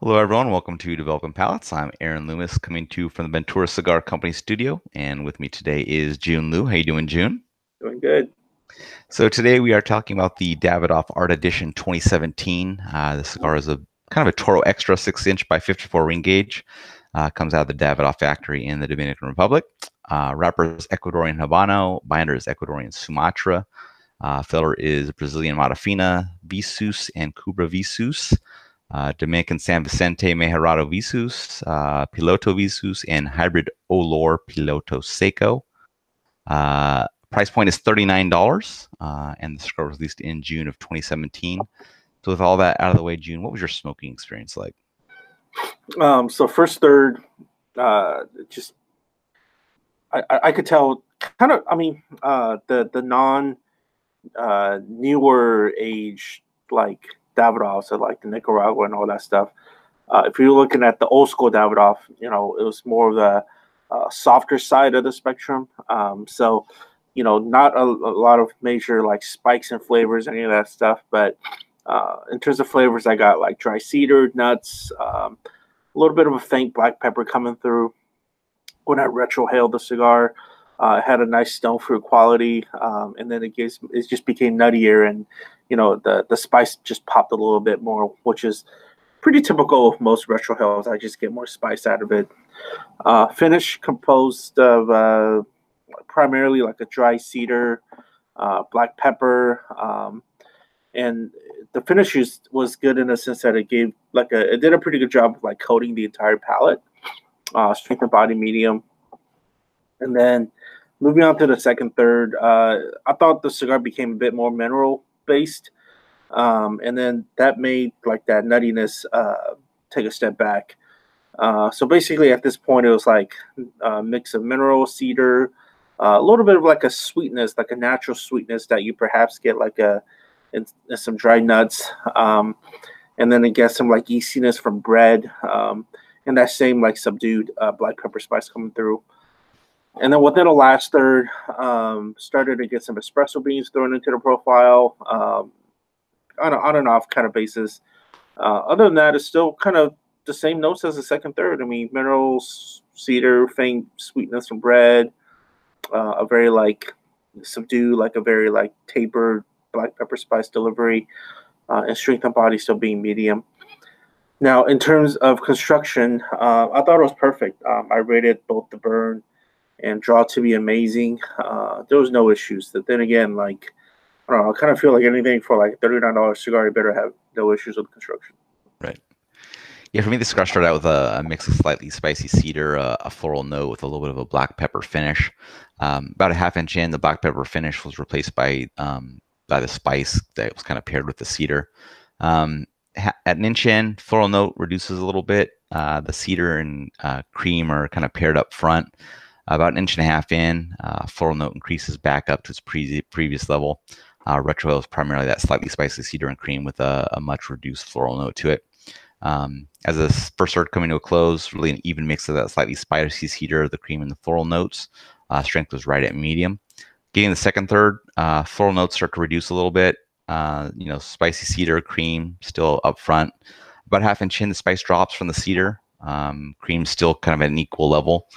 Hello, everyone. Welcome to Developing Palates. I'm Aaron Loomis, coming to you from the Ventura Cigar Company studio, and with me today is Jiunn Liu. How you doing, Jiunn? Doing good. So today we are talking about the Davidoff Art Edition 2017. The cigar is a kind of a Toro Extra 6-inch by 54 ring gauge. Comes out of the Davidoff factory in the Dominican Republic. Wrapper is Ecuadorian Habano. Binder is Ecuadorian Sumatra. Filler is Brazilian Matafina, Visus, and Cubra Visus. Dominican San Vicente Mejerado Visus, Piloto Visus, and Hybrid Olor Piloto Seco. Price point is $39, and the cigar was released in June of 2017. So with all that out of the way, Jiunn, what was your smoking experience like? So first third, just I could tell kind of. I mean, the non newer age like Davidoff, so like the Nicaragua and all that stuff. If you're looking at the old school Davidoff, it was more of the softer side of the spectrum. So not a lot of major like spikes and flavors, any of that stuff. But in terms of flavors, I got like dry cedar, nuts, a little bit of a faint black pepper coming through. When I retrohaled the cigar, it had a nice stone fruit quality, and then it just became nuttier, and the spice just popped a little bit more, which is pretty typical of most retrohales. I just get more spice out of it. Finish composed of primarily like a dry cedar, black pepper, and the finish was good in the sense that it gave it did a pretty good job of like coating the entire palate. Strength of body medium. And then moving on to the second third, I thought the cigar became a bit more mineral based. And then that made like that nuttiness take a step back. So basically at this point, it was like a mix of mineral, cedar, a little bit of like a sweetness, like a natural sweetness that you perhaps get like in some dry nuts. And then it gets some like yeastiness from bread. And that same like subdued black pepper spice coming through. And then within the last third, started to get some espresso beans thrown into the profile on an off kind of basis. Other than that, it's still kind of the same notes as the second third. I mean, minerals, cedar, faint sweetness from bread, a very like subdued, like a very like tapered black pepper spice delivery, and strength and body still being medium. Now, in terms of construction, I thought it was perfect. I rated both the burn and draw to be amazing. There was no issues. But then again, like, I don't know, I kind of feel like anything for like $39 cigar, you better have no issues with construction. Right. Yeah, for me, the cigar started out with a mix of slightly spicy cedar, a floral note with a little bit of a black pepper finish. About a half inch in, the black pepper finish was replaced by the spice that was kind of paired with the cedar. At an inch in, floral note reduces a little bit. The cedar and cream are kind of paired up front. About an inch and a half in, floral note increases back up to its previous level. Retrohale is primarily that slightly spicy cedar and cream with a much reduced floral note to it. As the first third coming to a close, really an even mix of that slightly spicy cedar, the cream, and the floral notes. Strength was right at medium. Getting the second third, floral notes start to reduce a little bit. Spicy cedar, cream still up front. About half inch in, the spice drops from the cedar. Cream still kind of at an equal level.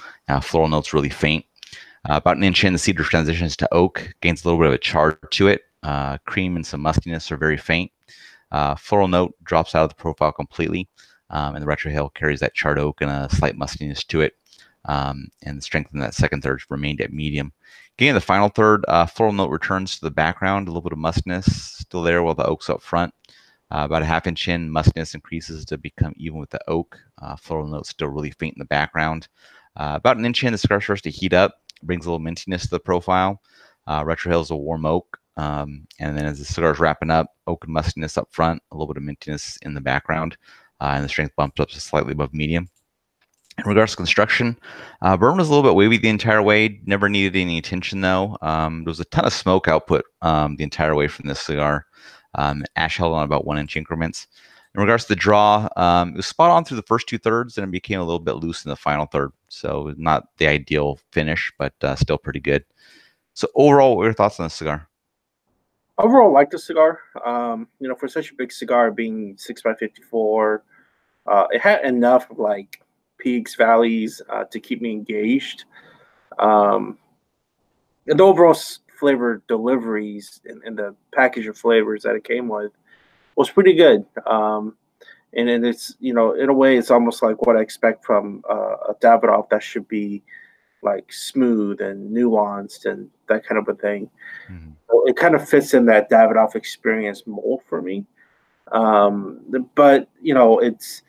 Floral notes really faint. About an inch in, the cedar transitions to oak, gains a little bit of a char to it. Cream and some mustiness are very faint. Floral note drops out of the profile completely, and the retrohale carries that charred oak and a slight mustiness to it. And the strength in that second third remained at medium. Getting the final third, floral note returns to the background, a little bit of mustiness still there while the oak's up front. About a half inch in, mustiness increases to become even with the oak. Floral note still really faint in the background. About an inch in, the cigar starts to heat up, brings a little mintiness to the profile. Retrohale is a warm oak. And then as the cigar is wrapping up, oak and mustiness up front, a little bit of mintiness in the background, and the strength bumps up to slightly above medium. In regards to construction, burn was a little bit wavy the entire way. Never needed any attention though. There was a ton of smoke output the entire way from this cigar. Ash held on about 1 inch increments. In regards to the draw, it was spot on through the first 2/3, and it became a little bit loose in the final third. So not the ideal finish, but still pretty good. So overall, what were your thoughts on the cigar? Overall, I like the cigar. For such a big cigar being 6 by 54, It had enough like peaks, valleys to keep me engaged. Um, and the overall flavor deliveries and the package of flavors that it came with was pretty good. And it's, you know, in a way, it's almost like what I expect from a Davidoff that should be like smooth and nuanced and that kind of a thing. Mm-hmm. So it kind of fits in that Davidoff experience mold for me. But you know, it's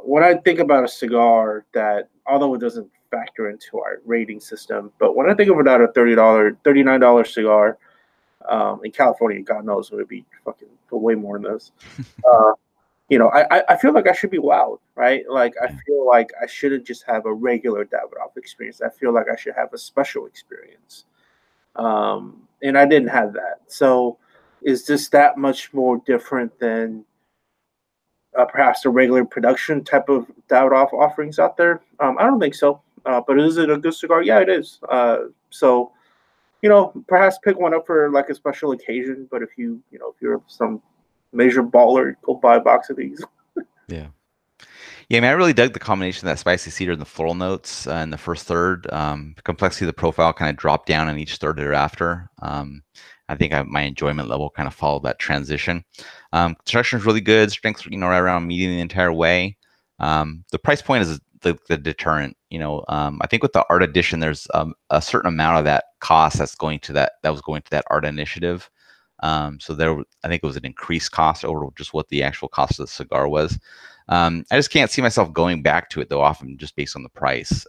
when I think about a cigar that, although it doesn't factor into our rating system, but when I think about a $39 cigar in California, God knows it would be fucking way more than this. Uh, you know, I feel like I should be wowed, right? Like I feel like I shouldn't just have a regular Davidoff experience. I feel like I should have a special experience, and I didn't have that. So, is this that much more different than perhaps the regular production type of Davidoff offerings out there? I don't think so. But is it a good cigar? Yeah, it is. So, you know, perhaps pick one up for like a special occasion. But if you know, if you're some major baller, go buy a box of these. Yeah. Yeah, I mean, I really dug the combination of that spicy cedar and the floral notes in the first third. The complexity of the profile kind of dropped down in each third thereafter. I think my enjoyment level kind of followed that transition. Construction is really good. Strength, you know, right around medium the entire way. The price point is the deterrent. You know, I think with the art edition, there's a certain amount of that cost that was going to that art initiative. So I think it was an increased cost over just what the actual cost of the cigar was. I just can't see myself going back to it though, often just based on the price.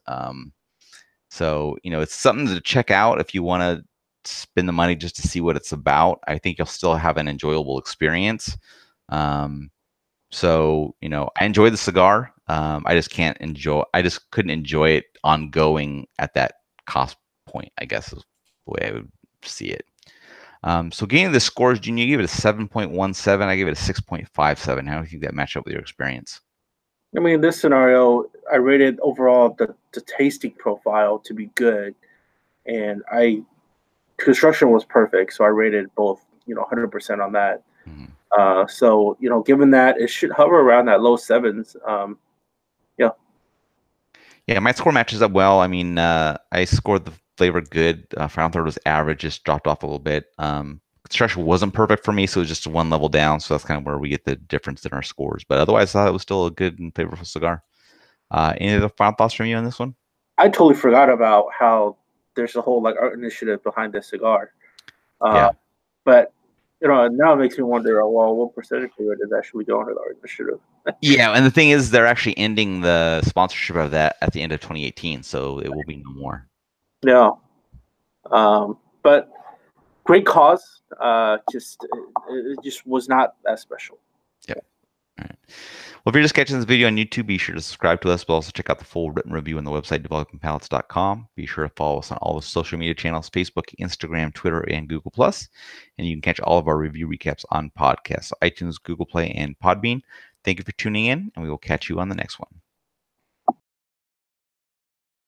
So, you know, it's something to check out if you want to spend the money just to see what it's about. I think you'll still have an enjoyable experience. So, you know, I enjoy the cigar. I just couldn't enjoy it ongoing at that cost point, I guess is the way I would see it. So getting the scores, Jiunn, you gave it a 7.17. I gave it a 6.57. How do you think that matched up with your experience? I mean, in this scenario, I rated overall the tasting profile to be good, and construction was perfect, so I rated both, you know, 100% on that. Mhm. So, you know, given that it should hover around that low sevens, yeah. Yeah, my score matches up well. I mean, I scored the flavor good. Final third was average, just dropped off a little bit. Construction wasn't perfect for me, so it was just one level down. So that's kind of where we get the difference in our scores. But otherwise, I thought it was still a good and flavorful cigar. Any other final thoughts from you on this one? I totally forgot about how there's a whole like art initiative behind this cigar. Uh, Yeah. but you know, now it makes me wonder, well, what percentage of it is actually going to the art initiative? Yeah, and the thing is, they're actually ending the sponsorship of that at the end of 2018, so it will be no more. No. But great cause. It just was not that special. Yep. All right. Well, if you're just catching this video on YouTube, be sure to subscribe to us, but also check out the full written review on the website, developingpalates.com. Be sure to follow us on all the social media channels, Facebook, Instagram, Twitter, and Google+. And you can catch all of our review recaps on podcasts, so iTunes, Google Play, and Podbean. Thank you for tuning in, and we will catch you on the next one.